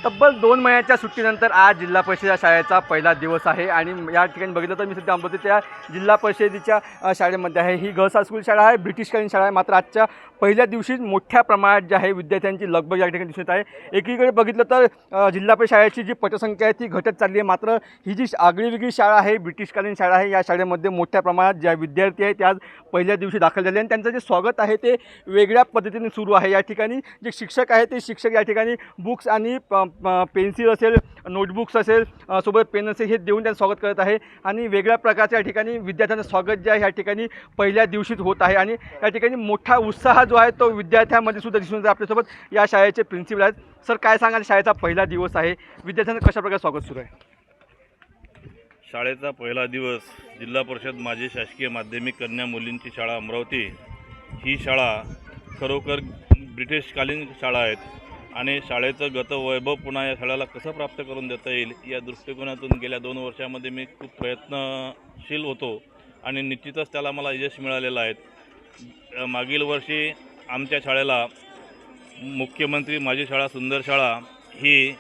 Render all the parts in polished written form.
तब्बल 2 महिन्याच्या सुट्टीनंतर आज जिल्हा परिषद शाळेचा पहिला दिवस आहे आणि या ठिकाणी बघितलं तर मी सध्या अमरावतीच्या जिल्हा परिषदेच्या शाळेमध्ये आहे। ही गर्ल्स हायस्कूल शाळा आहे, ब्रिटिशकालीन शाळा आहे। मात्र आजच्या पहिल्या दिवशी मोठ्या प्रमाणात जे आहे विद्यार्थ्यांची लगबग या ठिकाणी दिसत आहे। एकीकडे बघितलं तर जिल्हा परिषद शाळेची जी पटसंख्या आहे ती घटत चालली आहे। मात्र ही जी आगळीवेगळी शाळा आहे, ब्रिटिशकालीन शाळा आहे, या शाळेमध्ये मोठ्या प्रमाणात ज्या विद्यार्थी आहेत ते आज पहिल्या दिवशी दाखल झाले आणि त्यांचं जे स्वागत आहे ते वेगळ्या पद्धतीने सुरू आहे। या ठिकाणी जे शिक्षक आहेत ते शिक्षक या ठिकाणी बुक्स आणि पेन्सिल असेल, नोटबुक्स असेल, सोबत पेन असेल हे देऊन त्यांचं स्वागत करत आहे आणि वेगळ्या प्रकारच्या या ठिकाणी विद्यार्थ्यांचं स्वागत जे आहे या ठिकाणी पहिल्या दिवशीच होत आहे आणि या ठिकाणी मोठा उत्साह जो आहे तो विद्यार्थ्यांमध्ये सुद्धा दिसून येतो। आपल्यासोबत या शाळेचे प्रिन्सिपल आहेत। सर, काय सांगाल, शाळेचा पहिला दिवस आहे, विद्यार्थ्यांचं कशा प्रकारे स्वागत सुरू आहे? शाळेचा पहिला दिवस जिल्हा परिषद माजी शासकीय माध्यमिक कन्या मुलींची शाळा अमरावती ही शाळा खरोखर ब्रिटिशकालीन शाळा आहेत आणि शाळेचं गतवैभव पुन्हा या शाळेला कसं प्राप्त करून देता येईल या दृष्टिकोनातून गेल्या 2 वर्षामध्ये मी खूप प्रयत्नशील होतो आणि निश्चितच त्याला मला यश मिळालेलं आहे। मागील वर्षी आमच्या शाळेला मुख्यमंत्री माझी शाळा सुंदर शाळा ही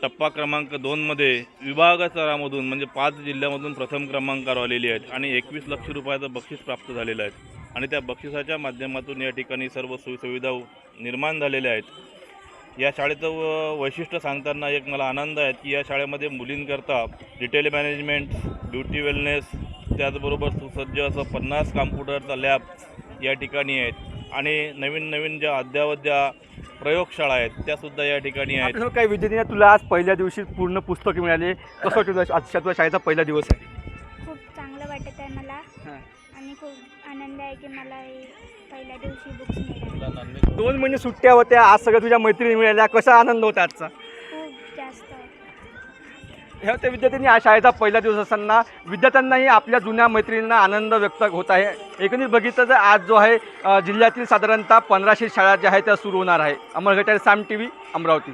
टप्पा क्रमांक 2मध्ये विभाग स्तरामधून म्हणजे 5 जिल्ह्यामधून प्रथम क्रमांकावर आलेली आहेत आणि 21 लाख रुपयाचं बक्षीस प्राप्त झालेलं आहे आणि त्या बक्षिसाच्या माध्यमातून या ठिकाणी सर्व सोयीसुविधा निर्माण झालेल्या आहेत। या शाळेचं वैशिष्ट्य सांगताना एक मला आनंद आहे की या शाळेमध्ये मुलींकरता रिटेल मॅनेजमेंट, ब्युटी वेलनेस, त्याचबरोबर सुसज्ज असं 50 कॉम्प्युटरचा लॅब या ठिकाणी आहेत आणि नवीन ज्या अद्ययावत ज्या प्रयोगशाळा आहेत त्यासुद्धा या ठिकाणी आहेत। काही विद्यार्थ्यांना तुला आज पहिल्या दिवशी पूर्ण पुस्तके मिळाली, कसं वाटतं आजच्या तुला शाळेचा पहिला दिवस आहे? खूप चांगलं वाटत आहे मला आणि खूप आनंद आहे की मला हे पहिल्या दिवशी बुक्स मिळाले। 2 महिने सुट्ट्या होत्या, आज सगळ्या तुझ्या मैत्रिणी मिळाल्या, कसा आनंद होता आजचा? खूप जास्त। ह्या त्या विद्यार्थ्यांनी आज शाळेचा पहिला दिवस असताना विद्यार्थ्यांनाही आपल्या जुन्या मैत्रिणींना आनंद व्यक्त होत आहे। एकंदरीत बघितलं तर आज जो आहे जिल्ह्यातील साधारणतः 1500 शाळा ज्या आहेत त्या सुरू होणार आहे। अमर घटारे, साम टीव्ही, अमरावती।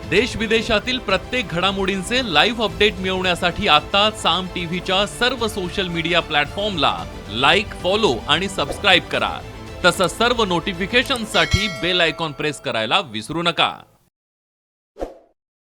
देश विदेशातील प्रत्येक घडामोडींचे लाईव्ह अपडेट मिळवण्यासाठी आता साम टीव्हीच्या सर्व सोशल मीडिया प्लॅटफॉर्मला लाईक, फॉलो आणि सबस्क्राईब करा। तसंच सर्व नोटिफिकेशनसाठी बेल आयकॉन प्रेस करायला विसरू नका।